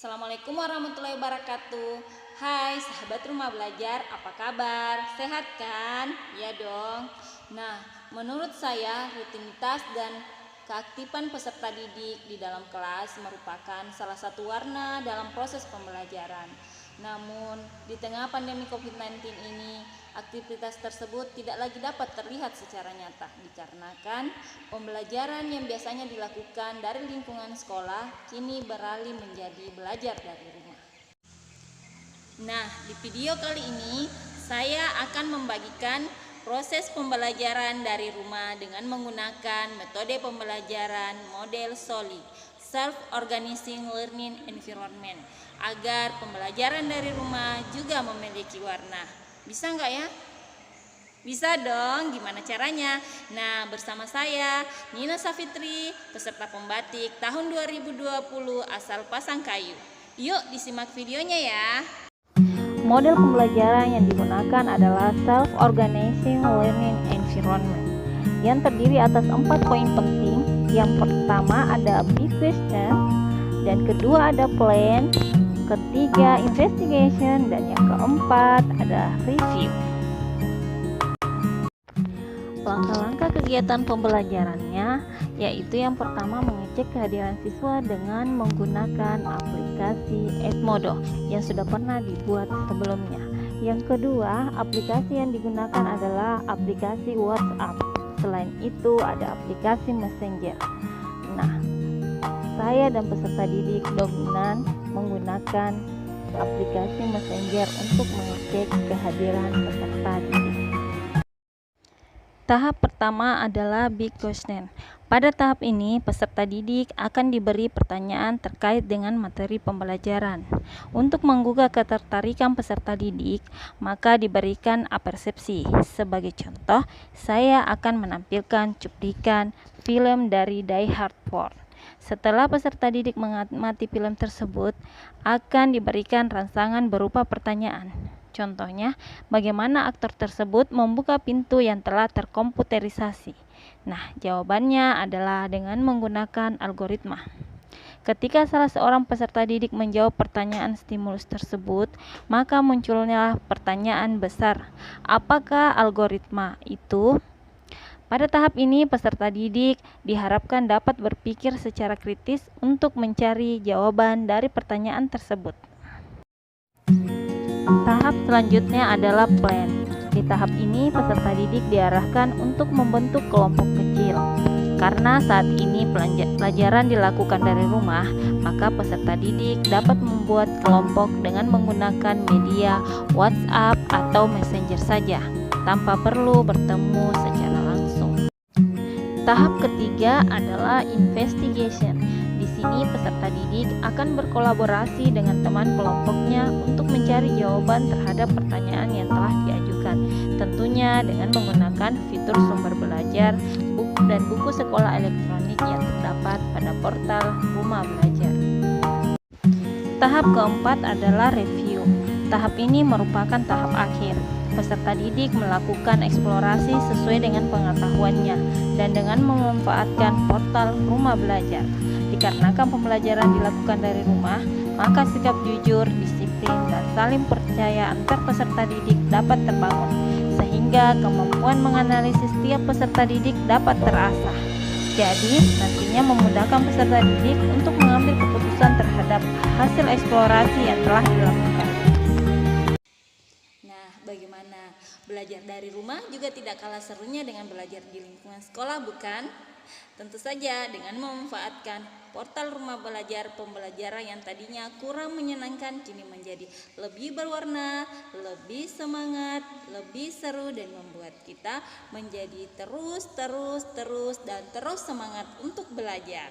Assalamualaikum warahmatullahi wabarakatuh. Hai sahabat rumah belajar, apa kabar? Sehat kan? Ya dong. Nah, menurut saya rutinitas dan keaktifan peserta didik di dalam kelas merupakan salah satu warna dalam proses pembelajaran. Namun, di tengah pandemi COVID-19 ini, aktivitas tersebut tidak lagi dapat terlihat secara nyata dikarenakan pembelajaran yang biasanya dilakukan dari lingkungan sekolah kini beralih menjadi belajar dari rumah. Nah, di video kali ini saya akan membagikan proses pembelajaran dari rumah dengan menggunakan metode pembelajaran model SOLI, Self-Organizing Learning Environment, agar pembelajaran dari rumah juga memiliki warna. Bisa nggak ya? Bisa dong, gimana caranya? Nah, bersama saya, Nina Safitri, peserta pembatik tahun 2020 asal Pasangkayu. Yuk disimak videonya ya. Model pembelajaran yang digunakan adalah Self-Organizing Learning Environment yang terdiri atas 4 poin penting. Yang pertama ada big question, dan kedua ada plan, ketiga investigation, dan yang keempat ada review. Langkah-langkah kegiatan pembelajarannya yaitu yang pertama mengecek kehadiran siswa dengan menggunakan aplikasi Edmodo yang sudah pernah dibuat sebelumnya. Yang kedua, aplikasi yang digunakan adalah aplikasi WhatsApp. Selain itu ada aplikasi Messenger. Nah, saya dan peserta didik dominan menggunakan aplikasi Messenger untuk mengecek kehadiran peserta didik. Tahap pertama adalah big question. Pada tahap ini, peserta didik akan diberi pertanyaan terkait dengan materi pembelajaran. Untuk menggugah ketertarikan peserta didik, maka diberikan apersepsi. Sebagai contoh, saya akan menampilkan cuplikan film dari Die Hard 4. Setelah peserta didik mengamati film tersebut, akan diberikan rangsangan berupa pertanyaan. Contohnya, bagaimana aktor tersebut membuka pintu yang telah terkomputerisasi? Nah, jawabannya adalah dengan menggunakan algoritma. Ketika salah seorang peserta didik menjawab pertanyaan stimulus tersebut, maka munculnya pertanyaan besar, apakah algoritma itu? Pada tahap ini, peserta didik diharapkan dapat berpikir secara kritis untuk mencari jawaban dari pertanyaan tersebut. Tahap selanjutnya adalah plan. Di tahap ini, peserta didik diarahkan untuk membentuk kelompok kecil. Karena saat ini pelajaran dilakukan dari rumah, maka peserta didik dapat membuat kelompok dengan menggunakan media WhatsApp atau Messenger saja, tanpa perlu bertemu secara langsung. Tahap ketiga adalah investigation. Di sini peserta didik akan berkolaborasi dengan teman kelompoknya untuk mencari jawaban terhadap pertanyaan yang telah diajukan, tentunya dengan menggunakan fitur sumber belajar, buku dan buku sekolah elektronik yang terdapat pada portal Rumah Belajar. Tahap keempat adalah review. Tahap ini merupakan tahap akhir. Peserta didik melakukan eksplorasi sesuai dengan pengetahuannya dan dengan memanfaatkan portal Rumah Belajar. Dikarenakan pembelajaran dilakukan dari rumah, maka sikap jujur, disiplin, dan saling percaya antar peserta didik dapat terbangun, sehingga kemampuan menganalisis setiap peserta didik dapat terasah. Jadi, nantinya memudahkan peserta didik untuk mengambil keputusan terhadap hasil eksplorasi yang telah dilakukan. Nah, bagaimana? Belajar dari rumah juga tidak kalah serunya dengan belajar di lingkungan sekolah, bukan? Tentu saja dengan memanfaatkan portal Rumah Belajar, pembelajaran yang tadinya kurang menyenangkan kini menjadi lebih berwarna, lebih semangat, lebih seru, dan membuat kita menjadi terus semangat untuk belajar.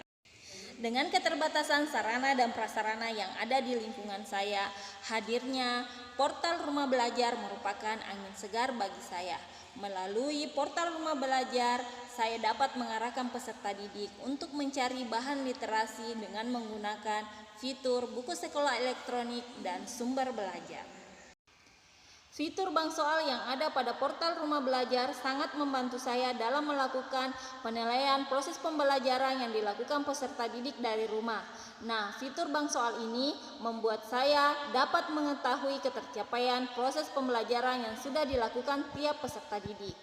Dengan keterbatasan sarana dan prasarana yang ada di lingkungan saya, hadirnya portal Rumah Belajar merupakan angin segar bagi saya. Melalui portal Rumah Belajar, saya dapat mengarahkan peserta didik untuk mencari bahan literasi dengan menggunakan fitur buku sekolah elektronik dan sumber belajar. Fitur bank soal yang ada pada portal Rumah Belajar sangat membantu saya dalam melakukan penilaian proses pembelajaran yang dilakukan peserta didik dari rumah. Nah, fitur bank soal ini membuat saya dapat mengetahui ketercapaian proses pembelajaran yang sudah dilakukan tiap peserta didik.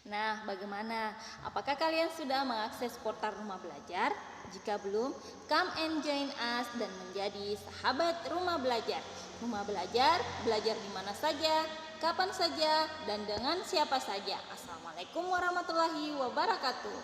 Nah, bagaimana? Apakah kalian sudah mengakses portal Rumah Belajar? Jika belum, come and join us dan menjadi sahabat Rumah Belajar. Rumah Belajar, belajar di mana saja, kapan saja, dan dengan siapa saja. Assalamualaikum warahmatullahi wabarakatuh.